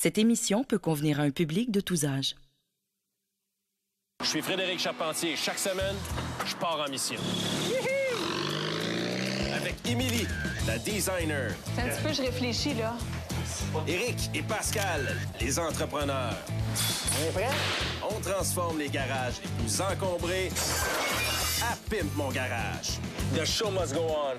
Cette émission peut convenir à un public de tous âges. Je suis Frédéric Charpentier. Chaque semaine, je pars en mission. Avec Émilie, la designer. Un petit peu, je réfléchis, là. Éric et Pascal, les entrepreneurs. On est prêt? On transforme les garages les plus encombrés à Pimp Mon Garage. The show must go on.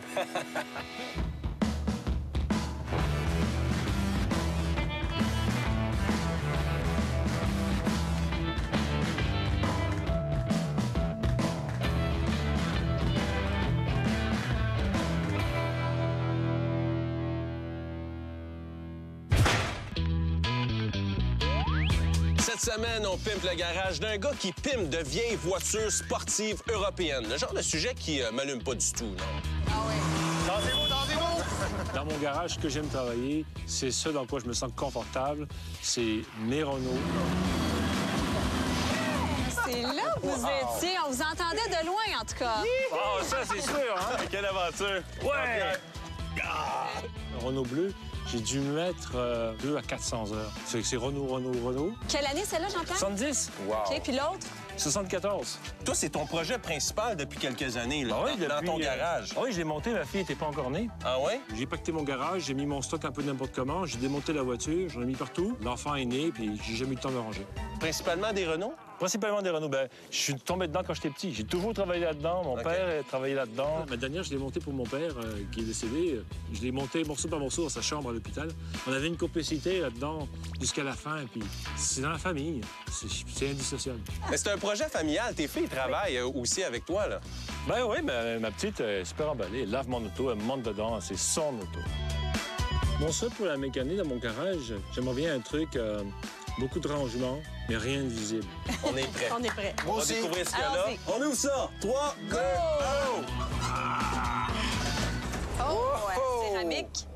Cette semaine, on pimpe le garage d'un gars qui pimpe de vieilles voitures sportives européennes. Le genre de sujet qui m'allume pas du tout, non? Ah oui. Dansez-vous! Dans mon garage, ce que j'aime travailler, c'est ce dans quoi je me sens confortable, c'est mes Renault. C'est là que vous étiez. On vous entendait de loin, en tout cas. Ah, ça, c'est sûr, hein? Quelle aventure! Ouais! Le Renault bleu, j'ai dû mettre 200 à 400 heures. C'est Renault. Quelle année, celle-là, Jean-Pierre? 70? Wow! OK, puis l'autre? 74. Toi, c'est ton projet principal depuis quelques années, là, Ah oui, dans ton garage. Ah oui, je l'ai monté, ma fille n'était pas encore née. Ah ouais? J'ai pacté mon garage, j'ai mis mon stock un peu n'importe comment, j'ai démonté la voiture, j'en ai mis partout. L'enfant est né, puis j'ai jamais eu le temps de ranger. Principalement des Renault? Principalement des Renault. Ben, je suis tombé dedans quand j'étais petit. J'ai toujours travaillé là-dedans. Mon père a travaillé là-dedans. Ma dernière, je l'ai montée pour mon père, qui est décédé. Je l'ai montée morceau par morceau dans sa chambre à l'hôpital. On avait une complicité là-dedans jusqu'à la fin. Puis c'est dans la famille. C'est indissociable. Mais c'est un projet familial. Tes filles travaillent aussi avec toi, là. Ben oui, ma petite est super emballée. Elle lave mon auto, elle monte dedans. C'est son auto. Mon souhait pour la mécanique dans mon garage, j'aimerais bien un truc... beaucoup de rangements, mais rien de visible. On est prêt. On est prêt. On va découvrir ce qu'il y a là. Allons-y. On ouvre ça. 3, 2, 1. Oh, céramique.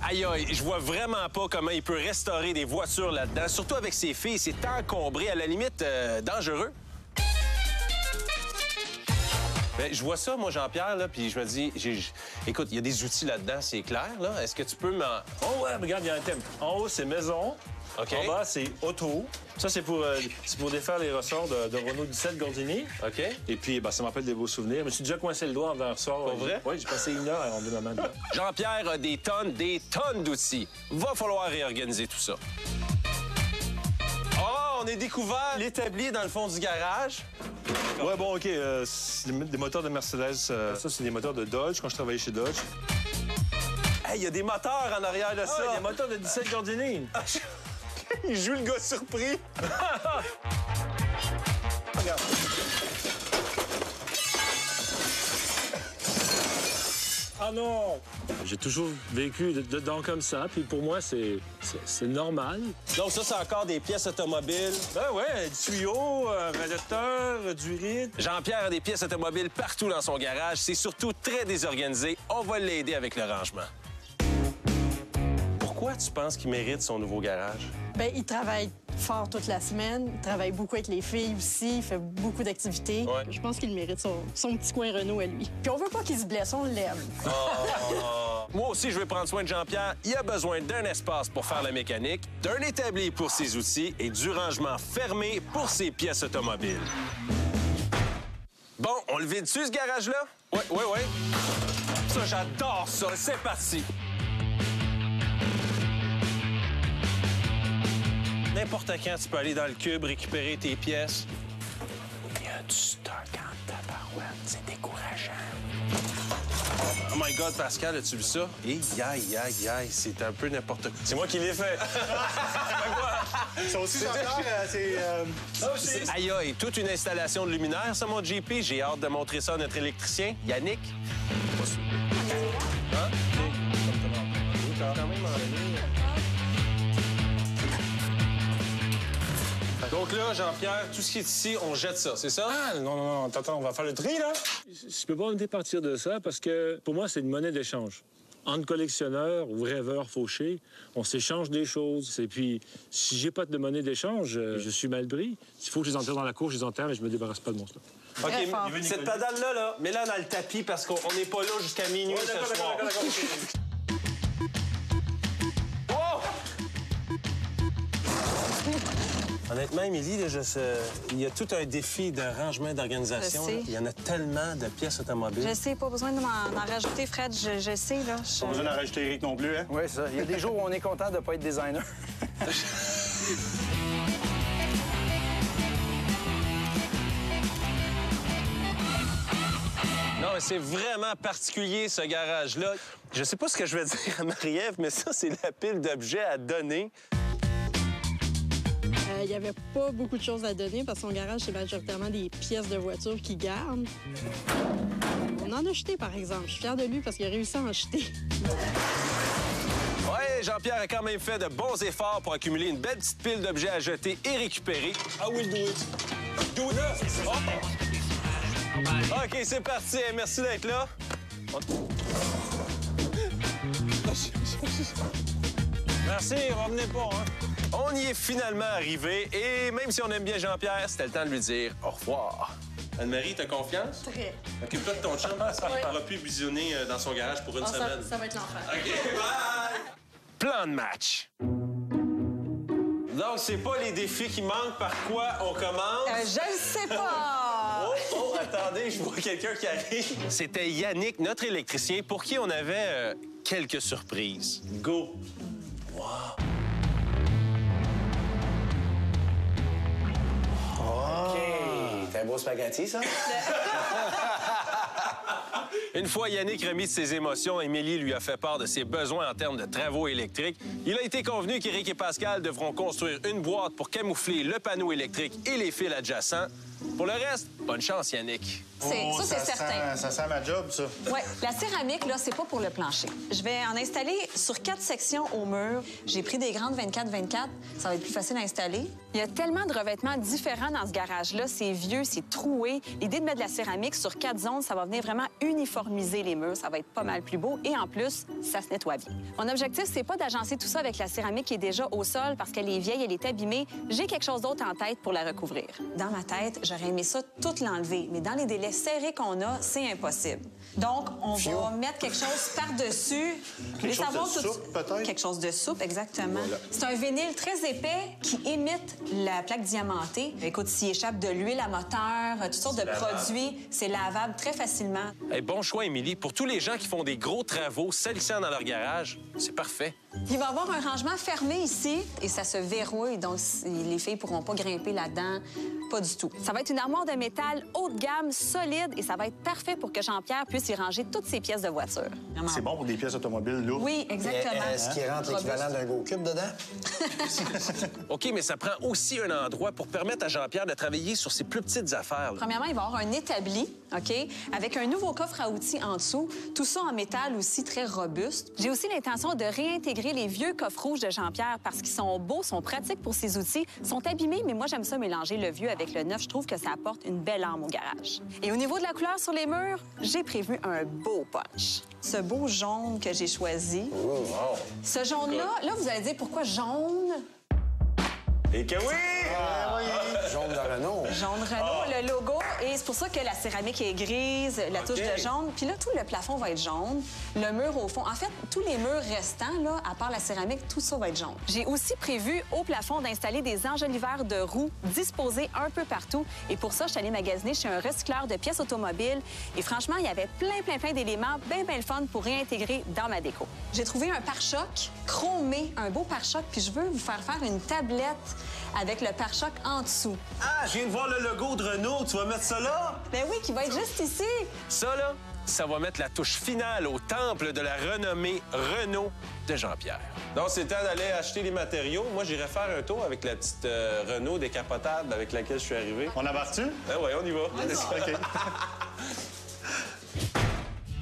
Aïe, aïe, je vois vraiment pas comment il peut restaurer des voitures là-dedans. Surtout avec ses filles, c'est encombré, à la limite dangereux. Ben, je vois ça, moi, Jean-Pierre, là, puis je me dis, écoute, il y a des outils là-dedans, c'est clair, là. Est-ce que tu peux m'en... Oh ouais, regarde, il y a un thème. En haut, c'est maison. OK. En bas, c'est auto. Ça, c'est pour défaire les ressorts de Renault 17 Gordini. OK. Et puis, ça me rappelle des beaux souvenirs. Je me suis déjà coincé le doigt en un ressort. Pour vrai? Oui, j'ai passé 1 heure à enlever ma main dedans. Jean-Pierre a des tonnes d'outils. Va falloir réorganiser tout ça. Oh, on a découvert l'établi dans le fond du garage. Ouais, bon, OK. C'est des moteurs de Mercedes. Ça, c'est des moteurs de Dodge, quand je travaillais chez Dodge. Hey, il y a des moteurs en arrière de ça. Ah, des moteurs de 17 Gordini. Il joue le gars surpris. Regarde. Ah non! J'ai toujours vécu dedans comme ça, puis pour moi, c'est normal. Donc ça, c'est encore des pièces automobiles. Ben ouais, du tuyau, un radiateur, du rythme. Jean-Pierre a des pièces automobiles partout dans son garage. C'est surtout très désorganisé. On va l'aider avec le rangement. Pourquoi tu penses qu'il mérite son nouveau garage? Bien, il travaille fort toute la semaine. Il travaille beaucoup avec les filles aussi. Il fait beaucoup d'activités. Ouais. Je pense qu'il mérite son petit coin Renault à lui. Puis on veut pas qu'il se blesse, on l'aime. Moi aussi, je vais prendre soin de Jean-Pierre. Il a besoin d'un espace pour faire la mécanique, d'un établi pour ses outils et du rangement fermé pour ses pièces automobiles. Bon, on le vide-tu, ce garage-là? Oui. Ça, j'adore ça. C'est parti. N'importe quand, tu peux aller dans le cube, récupérer tes pièces. Il y a du stock en tabarouette. C'est décourageant. Oh my God, Pascal, as-tu vu ça? Aïe, c'est un peu n'importe quoi. C'est moi qui l'ai fait. Ça aussi, Jean-Pierre, c'est... Aïe, toute une installation de luminaire, ça, mon JP. J'ai hâte de montrer ça à notre électricien, Yannick. Hein? Quand même Donc là, Jean-Pierre, tout ce qui est ici, on jette ça, c'est ça? Ah, non, attends, on va faire le tri, là? Je peux pas me départir de ça parce que, pour moi, c'est une monnaie d'échange. Entre collectionneurs ou rêveurs fauchés, on s'échange des choses. Et puis, si j'ai pas de monnaie d'échange, je suis mal pris. S'il faut que je les enterre dans la cour, je les enterre, mais je me débarrasse pas de mon stock. OK, cette pédale-là, mets-la dans le tapis parce qu'on n'est pas là jusqu'à minuit ce soir. Oh! Honnêtement, Émilie, là, il y a tout un défi de rangement d'organisation. Je sais. Il y en a tellement de pièces automobiles. Je sais, pas besoin d'en rajouter, Fred. Je sais, là. Pas besoin d'en rajouter Eric non plus, hein? Oui, ça. Il y a des jours où on est content de ne pas être designer. Non, mais c'est vraiment particulier, ce garage-là. Je sais pas ce que je vais dire à Marie-Ève, mais ça, c'est la pile d'objets à donner. Il n'y avait pas beaucoup de choses à donner parce que son garage, c'est majoritairement des pièces de voitures qu'il garde. On en a jeté, par exemple. Je suis fière de lui parce qu'il a réussi à en jeter. Ouais, Jean-Pierre a quand même fait de bons efforts pour accumuler une belle petite pile d'objets à jeter et récupérer. I will do it. Do it. OK, c'est parti. Merci d'être là. Merci, revenez pas, hein. On y est finalement arrivé et même si on aime bien Jean-Pierre, c'était le temps de lui dire au revoir. Anne-Marie, t'as confiance? Très. Occupe-toi de ton chum, parce qu'il ne pourra plus visionner dans son garage pour une semaine. Ça va être l'enfer. OK, bye! Plan de match. Donc, c'est pas les défis qui manquent. Par quoi on commence? Je le sais pas! Oh, attendez, je vois quelqu'un qui arrive. C'était Yannick, notre électricien, pour qui on avait quelques surprises. Go! Wow! OK. C'est un beau spaghetti, ça? Une fois Yannick remis de ses émotions, Émilie lui a fait part de ses besoins en termes de travaux électriques. Il a été convenu qu'Éric et Pascal devront construire une boîte pour camoufler le panneau électrique et les fils adjacents. Pour le reste, bonne chance, Yannick. Ça, c'est certain. Ça sent ma job, ça. Oui, la céramique, là, c'est pas pour le plancher. Je vais en installer sur 4 sections au mur. J'ai pris des grandes 24-24. Ça va être plus facile à installer. Il y a tellement de revêtements différents dans ce garage-là. C'est vieux, c'est troué. L'idée de mettre de la céramique sur 4 zones, ça va venir vraiment uniformiser les murs. Ça va être pas mal plus beau. Et en plus, ça se nettoie bien. Mon objectif, c'est pas d'agencer tout ça avec la céramique qui est déjà au sol parce qu'elle est vieille, elle est abîmée. J'ai quelque chose d'autre en tête pour la recouvrir. Dans ma tête, j'aurais aimé ça tout l'enlever. Mais dans les délais serrés qu'on a, c'est impossible. Donc, on va mettre quelque chose par-dessus. Quelque chose de souple, peut-être? Quelque chose de souple, exactement. Voilà. C'est un vinyle très épais qui imite la plaque diamantée. Écoute, s'il échappe de l'huile à moteur, toutes sortes de produits, c'est lavable très facilement. Hey, bon choix, Émilie. Pour tous les gens qui font des gros travaux salissants dans leur garage, c'est parfait. Il va y avoir un rangement fermé ici et ça se verrouille, donc les filles ne pourront pas grimper là-dedans. Pas du tout. Ça va être une armoire de métal haut de gamme, solide, et ça va être parfait pour que Jean-Pierre puisse y ranger toutes ses pièces de voiture. C'est bon pour des pièces automobiles lourdes. Oui, exactement. Est-ce qu'il rentre l'équivalent d'un Go Cube dedans? OK, mais ça prend aussi un endroit pour permettre à Jean-Pierre de travailler sur ses plus petites affaires. Là. Premièrement, il va y avoir un établi, OK, avec un nouveau coffre à outils en dessous, tout ça en métal aussi très robuste. J'ai aussi l'intention de réintégrer les vieux coffres rouges de Jean-Pierre parce qu'ils sont beaux, sont pratiques pour ses outils, sont abîmés, mais moi, j'aime ça mélanger le vieux avec le neuf. Je trouve que ça apporte une belle âme au garage. Et au niveau de la couleur sur les murs, j'ai prévu un beau punch. Ce beau jaune que j'ai choisi. Oh, wow. Ce jaune-là, là, vous allez dire pourquoi jaune? Et que oui! Jaune de Renault. Jaune Renault, le logo. Et c'est pour ça que la céramique est grise, la touche de jaune. Puis là, tout le plafond va être jaune. Le mur au fond. En fait, tous les murs restants, là, à part la céramique, tout ça va être jaune. J'ai aussi prévu au plafond d'installer des enjoliveurs de roues disposés un peu partout. Et pour ça, je suis allée magasiner chez un recycleur de pièces automobiles. Et franchement, il y avait plein d'éléments bien le fun pour réintégrer dans ma déco. J'ai trouvé un pare-choc chromé, un beau pare-choc. Puis je veux vous faire une tablette avec le pare-choc en dessous. Ah, je viens de voir le logo de Renault. Tu vas mettre ça là? Ben oui, qui va être juste ici. Ça, là, ça va mettre la touche finale au temple de la renommée Renault de Jean-Pierre. Donc, c'est le temps d'aller acheter les matériaux. Moi, j'irai faire un tour avec la petite Renault décapotable avec laquelle je suis arrivé. On embarque-tu? Ah ouais, on y va. OK.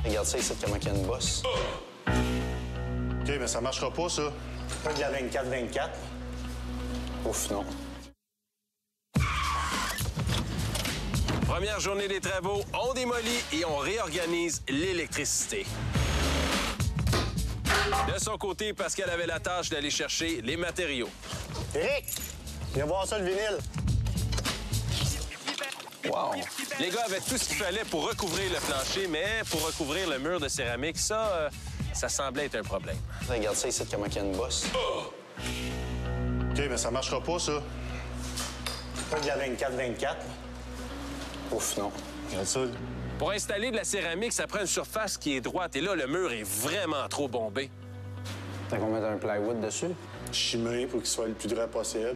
Regarde ça ici, comment il y a une bosse. OK, mais ça marchera pas, ça. Pas de la 24-24. Ouf, non. Première journée des travaux, on démolit et on réorganise l'électricité. De son côté, Pascal avait la tâche d'aller chercher les matériaux. Eric, viens voir ça, le vinyle. Wow! Les gars avaient tout ce qu'il fallait pour recouvrir le plancher, mais pour recouvrir le mur de céramique, ça semblait être un problème. Regarde ça ici, comment il y a une bosse. OK, mais ça marchera pas, ça. Pas de la 24-24. Ouf, non. Regarde ça. Pour installer de la céramique, ça prend une surface qui est droite. Et là, le mur est vraiment trop bombé. T'as qu'on mette un plywood dessus? Chimé pour qu'il soit le plus droit possible.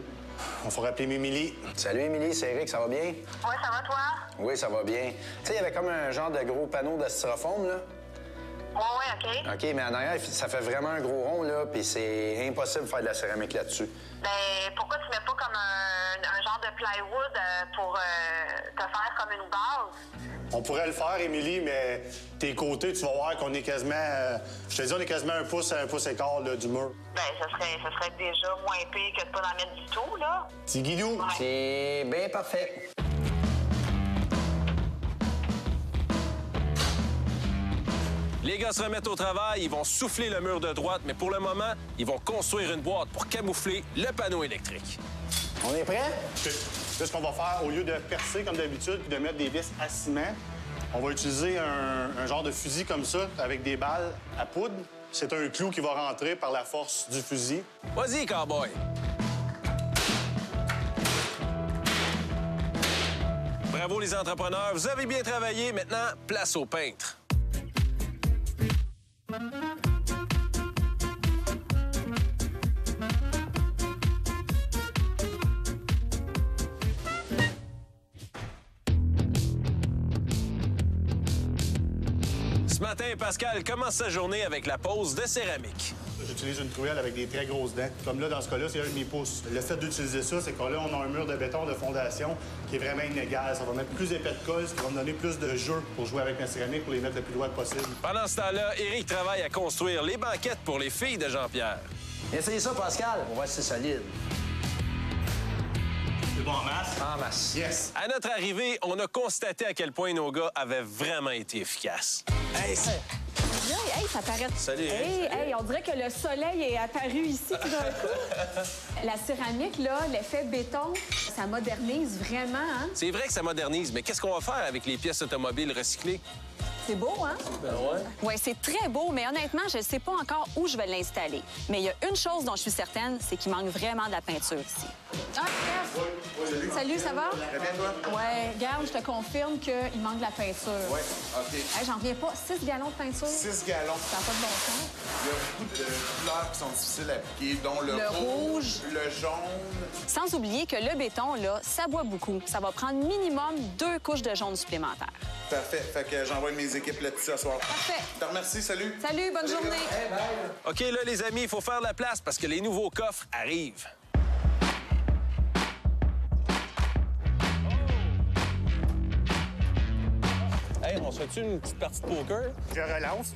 On faut rappeler Mimili. Salut, Émilie, c'est Eric, ça va bien? Ouais, ça va, toi? Oui, ça va bien. Tu sais, il y avait comme un genre de gros panneau de styrofoam, là. Ouais, OK. OK, mais en arrière, ça fait vraiment un gros rond, là, puis c'est impossible de faire de la céramique là-dessus. Ben, pourquoi tu mets pas comme un genre de plywood pour te faire comme une base? On pourrait le faire, Émilie, mais tes côtés, tu vas voir qu'on est quasiment... je te dis, on est quasiment un pouce et quart là, du mur. Ben, ça serait déjà moins pire que de pas en mettre du tout, là. Petit guidou. Ouais. C'est bien parfait. Les gars se remettent au travail, ils vont souffler le mur de droite, mais pour le moment, ils vont construire une boîte pour camoufler le panneau électrique. On est prêt? Là, ce qu'on va faire, au lieu de percer comme d'habitude puis de mettre des vis à ciment, on va utiliser un genre de fusil comme ça, avec des balles à poudre. C'est un clou qui va rentrer par la force du fusil. Vas-y, cowboy! Bravo les entrepreneurs, vous avez bien travaillé. Maintenant, place au peintre. Ce matin, Pascal commence sa journée avec la pose de céramique. J'utilise une truelle avec des très grosses dents. Comme là, dans ce cas-là, c'est un demi-pouce. Le fait d'utiliser ça, c'est que là, on a un mur de béton de fondation qui est vraiment inégal. Ça va mettre plus épais de colle, ce qui va me donner plus de jeu pour jouer avec ma céramique, pour les mettre le plus loin possible. Pendant ce temps-là, Éric travaille à construire les banquettes pour les filles de Jean-Pierre. Essayez ça, Pascal. On va voir si c'est solide. C'est bon en masse? En masse. Yes! À notre arrivée, on a constaté à quel point nos gars avaient vraiment été efficaces. Hey, ça paraît... Salut, Hey, on dirait que le soleil est apparu ici tout d'un coup. La céramique, là, l'effet béton, ça modernise vraiment, hein? C'est vrai que ça modernise, mais qu'est-ce qu'on va faire avec les pièces automobiles recyclées? C'est beau, hein? Ben ouais. Oui, c'est très beau, mais honnêtement, je ne sais pas encore où je vais l'installer. Mais il y a une chose dont je suis certaine, c'est qu'il manque vraiment de la peinture ici. Ah, Steph! Salut, ça va? Très bien, toi? Ouais, regarde, je te confirme qu'il manque de la peinture. Oui, OK. Hey, j'en reviens pas. 6 gallons de peinture? 6 gallons. Ça n'a pas de bon sens. Il y a beaucoup de couleurs qui sont difficiles à appliquer, dont le rouge, le jaune. Sans oublier que le béton, là, ça boit beaucoup. Ça va prendre minimum 2 couches de jaune supplémentaires. Parfait. Fait que j'envoie mes équipes là-dessus ce soir. Parfait. Je te remercie. Salut. Salut, bonne journée. Hey, bye. OK, là, les amis, il faut faire de la place parce que les nouveaux coffres arrivent. Hey, on se fait-tu une petite partie de poker? Je relance.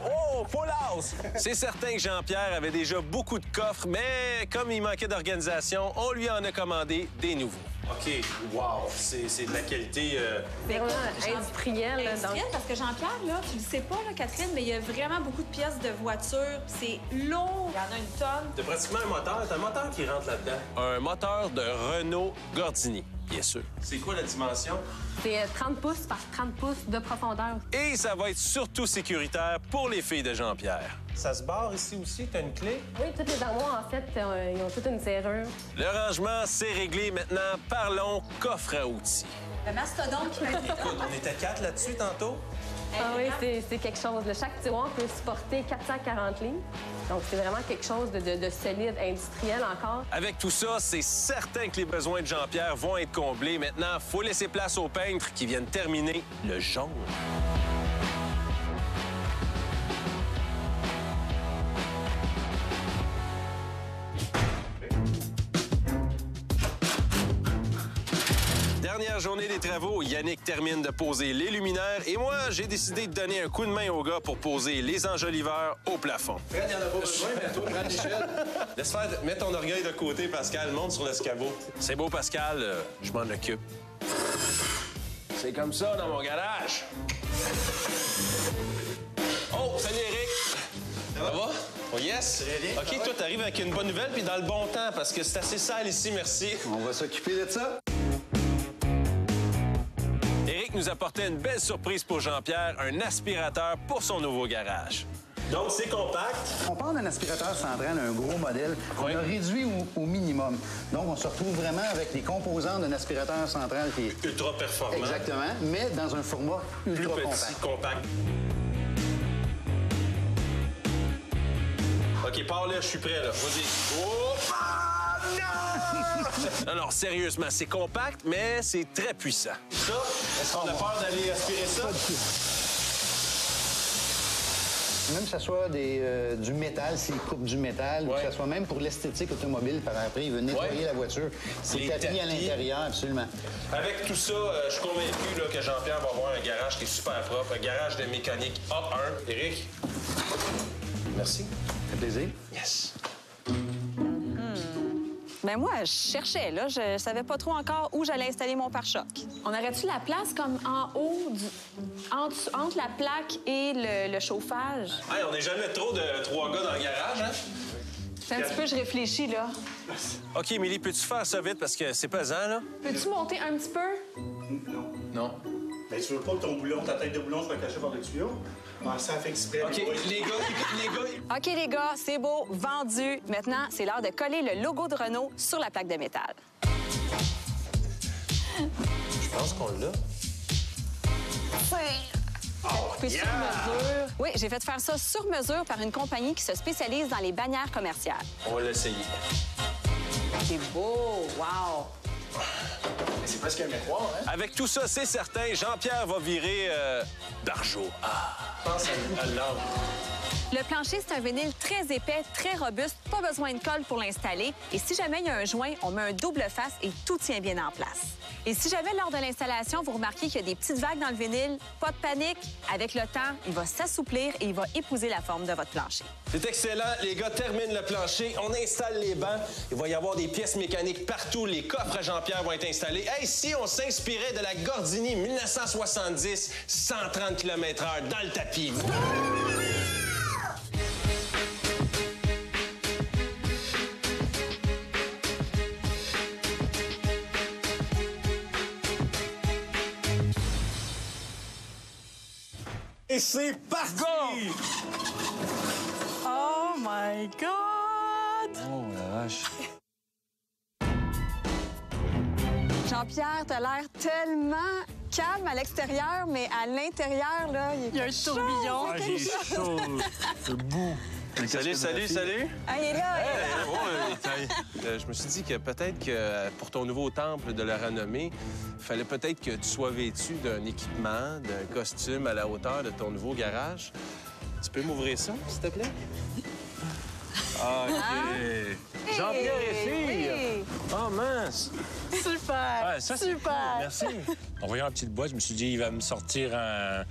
Oh, full house! C'est certain que Jean-Pierre avait déjà beaucoup de coffres, mais comme il manquait d'organisation, on lui en a commandé des nouveaux. OK, wow, c'est de la qualité... C'est vraiment industriel. Industriel, parce que Jean-Pierre, là, tu le sais pas, là, Catherine, mais il y a vraiment beaucoup de pièces de voiture. C'est lourd. Il y en a une tonne. C'est pratiquement un moteur. C'est un moteur qui rentre là-dedans. Un moteur de Renault Gordini, bien sûr. C'est quoi la dimension? C'est 30 pouces par 30 pouces de profondeur. Et ça va être surtout sécuritaire pour les filles de Jean-Pierre. Ça se barre ici aussi? T'as une clé? Oui, toutes les armoires, en fait, ils ont toute une serrure. Le rangement, c'est réglé. Maintenant, parlons coffre à outils. Le mastodonte. Écoute, on était 4 là-dessus tantôt. Ah oui, c'est quelque chose. Chaque tiroir peut supporter 440 livres. Donc, c'est vraiment quelque chose de solide, industriel encore. Avec tout ça, c'est certain que les besoins de Jean-Pierre vont être comblés. Maintenant, il faut laisser place aux peintres qui viennent terminer le jaune. Dernière journée des travaux, Yannick termine de poser les luminaires et moi, j'ai décidé de donner un coup de main au gars pour poser les enjoliveurs au plafond. Fred, il n'y en a pas besoin, mais toi, prends l'échelle. Laisse faire, mets ton orgueil de côté, Pascal. Monte sur l'escabeau. C'est beau, Pascal. Je m'en occupe. C'est comme ça dans mon garage. Oh, salut, Eric. Ça va? Oh, yes. Très bien. OK, toi, t'arrives avec une bonne nouvelle puis dans le bon temps parce que c'est assez sale ici, merci. On va s'occuper de ça. Éric nous apportait une belle surprise pour Jean-Pierre, un aspirateur pour son nouveau garage. Donc, c'est compact. On parle d'un aspirateur central, un gros modèle. On a réduit au minimum. Donc, on se retrouve vraiment avec les composants d'un aspirateur central qui est... Ultra performant. Exactement, mais dans un format ultra compact. OK, pars là, je suis prêt, là. Vas-y. Oh! Ah, non! Alors, sérieusement, c'est compact, mais c'est très puissant. Ça, est-ce qu'on a peur d'aller aspirer ça? Même que ce soit du métal, s'il coupe du métal, ou que ce soit même pour l'esthétique automobile, par après, il veut nettoyer la voiture. C'est tapis à l'intérieur, absolument. Avec tout ça, je suis convaincu là, que Jean-Pierre va avoir un garage qui est super propre, un garage de mécanique A1. Éric? Merci. Ça fait plaisir. Yes. Ben moi, je cherchais, là. Je savais pas trop encore où j'allais installer mon pare-choc. On aurait-tu la place comme en haut, entre la plaque et le chauffage? Hey, on n'est jamais trop de 3 gars dans le garage, hein? Un petit peu, je réfléchis, là. OK, Émilie, peux-tu faire ça vite parce que c'est pesant, là? Peux-tu monter un petit peu? Non. Ben, tu veux pas que ton boulon, ta tête de boulon soit cachée par le tuyau? Ben, ça fait exprès. OK, les gars... OK, les gars, c'est beau, vendu. Maintenant, c'est l'heure de coller le logo de Renault sur la plaque de métal. Je pense qu'on l'a. Coupé sur mesure. Oui, j'ai fait faire ça sur mesure par une compagnie qui se spécialise dans les bannières commerciales. On va l'essayer. C'est beau! Wow! C'est presque un miroir, hein? Avec tout ça, c'est certain, Jean-Pierre va virer d'argent. Je pense à l'âme. Le plancher, c'est un vinyle très épais, très robuste, pas besoin de colle pour l'installer. Et si jamais il y a un joint, on met un double face et tout tient bien en place. Et si jamais, lors de l'installation, vous remarquez qu'il y a des petites vagues dans le vinyle, pas de panique. Avec le temps, il va s'assouplir et il va épouser la forme de votre plancher. C'est excellent. Les gars terminent le plancher. On installe les bancs. Il va y avoir des pièces mécaniques partout. Les coffres à Jean-Pierre vont être installés. Hey, si on s'inspirait de la Gordini 1970, 130 km/h dans le tapis. Et c'est parti! Oh my God! Oh la vache. Jean-Pierre, t'as l'air tellement calme à l'extérieur, mais à l'intérieur, là, Il y a un tourbillon. Ah, j'ai chaud. Le bout. Salut! Ah, il est là! Je me suis dit que peut-être que pour ton nouveau temple de la renommée, il fallait peut-être que tu sois vêtu d'un équipement, d'un costume à la hauteur de ton nouveau garage. Tu peux m'ouvrir ça, s'il te plaît? OK. Jean-Pierre et fille! Oh, mince! Super! Ouais, ça, super! Cool. Merci. En voyant la petite boîte, je me suis dit, il va me sortir un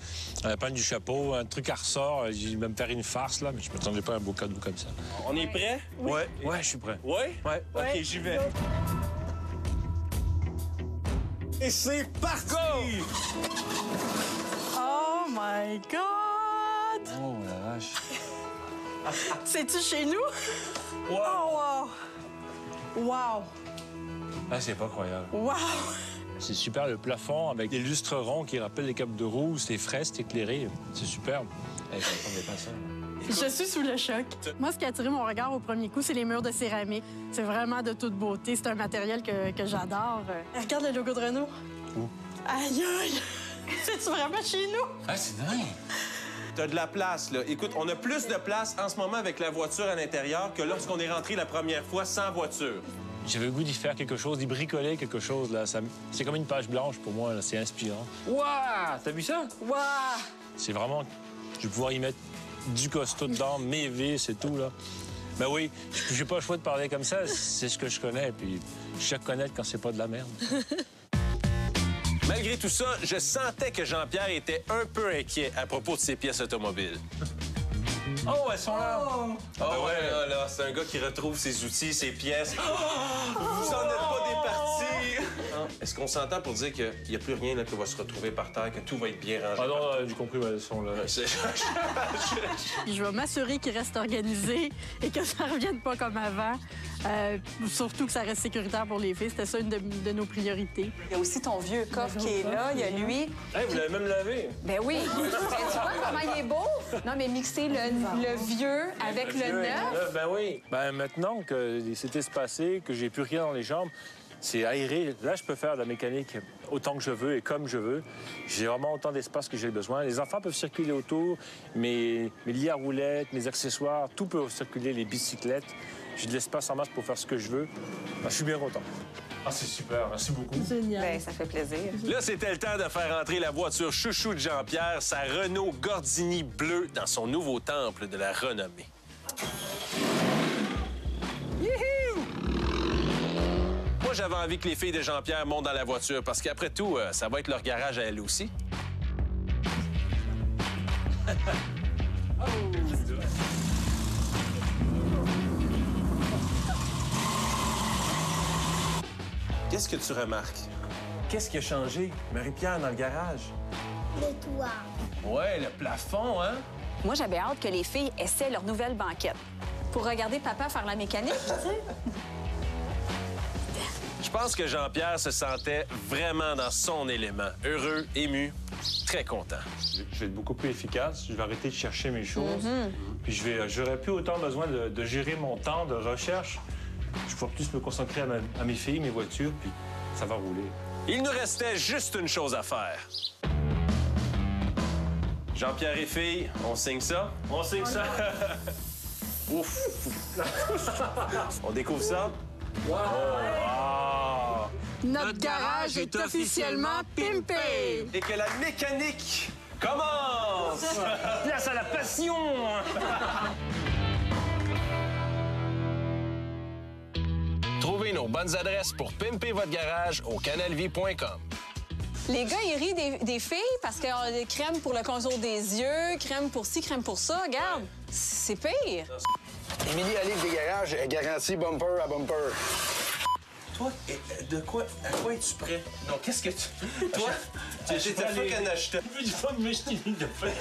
lapin du chapeau, un truc à ressort. Il va me faire une farce, là, mais je ne m'attendais pas à un beau cadeau comme ça. On est prêt? Ouais, je suis prêt. Ouais? Ouais. OK, j'y vais. Et c'est parti! Oh my God! Oh la vache. C'est-tu chez nous? Wow! Oh, wow! Wow! Ah, c'est pas croyable. Wow! C'est super, le plafond avec des lustres ronds qui rappellent les capes de roue, c'est frais, c'est éclairé. C'est superbe. Je m'attendais pas à ça. Je suis sous le choc. Moi, ce qui a attiré mon regard au premier coup, c'est les murs de céramique. C'est vraiment de toute beauté. C'est un matériel que j'adore. Regarde le logo de Renault. Où? Aïe, aïe! C'est-tu vraiment chez nous? Ah, c'est dingue! T'as de la place, là. Écoute, on a plus de place en ce moment avec la voiture à l'intérieur que lorsqu'on est rentré la première fois sans voiture. J'avais le goût d'y faire quelque chose, d'y bricoler quelque chose, là. C'est comme une page blanche pour moi, là. C'est inspirant. Waouh! T'as vu ça? Waouh! C'est vraiment... Je vais pouvoir y mettre du costaud dedans, mes vis et tout, là. Ben oui, j'ai pas le choix de parler comme ça. C'est ce que je connais, puis je sais connaître quand c'est pas de la merde. Malgré tout ça, je sentais que Jean-Pierre était un peu inquiet à propos de ses pièces automobiles. Oh, elles sont là! Oh, ouais, là, c'est un gars qui retrouve ses outils, ses pièces. Vous en êtes pas des parties! Est-ce qu'on s'entend pour dire qu'il n'y a plus rien là, qui va se retrouver par terre, que tout va être bien rangé? Ah non, j'ai compris ma leçon, là. Je vais m'assurer qu'il reste organisé et que ça ne revienne pas comme avant. Surtout que ça reste sécuritaire pour les filles. C'était ça une de nos priorités. Il y a aussi ton vieux coffre qui est là. Il y a lui. Hey, vous l'avez même lavé. Ben oui. Ben, tu vois comment il est beau? Non, mais mixer le vieux avec le neuf. Ben oui. Ben maintenant que c'est espacé, que j'ai plus rien dans les jambes, c'est aéré. Là, je peux faire de la mécanique autant que je veux et comme je veux. J'ai vraiment autant d'espace que j'ai besoin. Les enfants peuvent circuler autour, mes lits à roulettes, mes accessoires, tout peut circuler, les bicyclettes. J'ai de l'espace en masse pour faire ce que je veux. Ben, je suis bien content. Ah, c'est super. Merci beaucoup. Génial. Ben, ça fait plaisir. Là, c'était le temps de faire entrer la voiture chouchou de Jean-Pierre, sa Renault Gordini bleue, dans son nouveau temple de la renommée. Youhou! Moi, j'avais envie que les filles de Jean-Pierre montent dans la voiture parce qu'après tout, ça va être leur garage à elles aussi. Qu'est-ce que tu remarques? Qu'est-ce qui a changé, Marie-Pierre, dans le garage? Le toit. Ouais, le plafond, hein? Moi, j'avais hâte que les filles essaient leur nouvelle banquette pour regarder papa faire la mécanique, tu sais. Je pense que Jean-Pierre se sentait vraiment dans son élément. Heureux, ému, très content. Je vais être beaucoup plus efficace. Je vais arrêter de chercher mes choses. Puis j'aurai plus autant besoin de gérer mon temps de recherche. Je vais plus me concentrer à mes filles, mes voitures, puis ça va rouler. Il nous restait juste une chose à faire. Jean-Pierre et filles, on signe ça? On signe ça. Ouf! On découvre ça? Wow! Notre garage est officiellement pimpé! Et que la mécanique commence! Place à la passion! Trouvez nos bonnes adresses pour pimper votre garage au canalvie.com. Les gars, ils rient des filles parce qu'il y a des crèmes pour le contour des yeux, crème pour ci, crème pour ça. Regarde, c'est pire. Émilie, la livre des garages est garantie bumper à bumper. Toi, à quoi es-tu prêt? Non, qu'est-ce que tu... Toi, j'étais pas qu'un acheteur. Je veux du fun, mais je t'ai mis de fait.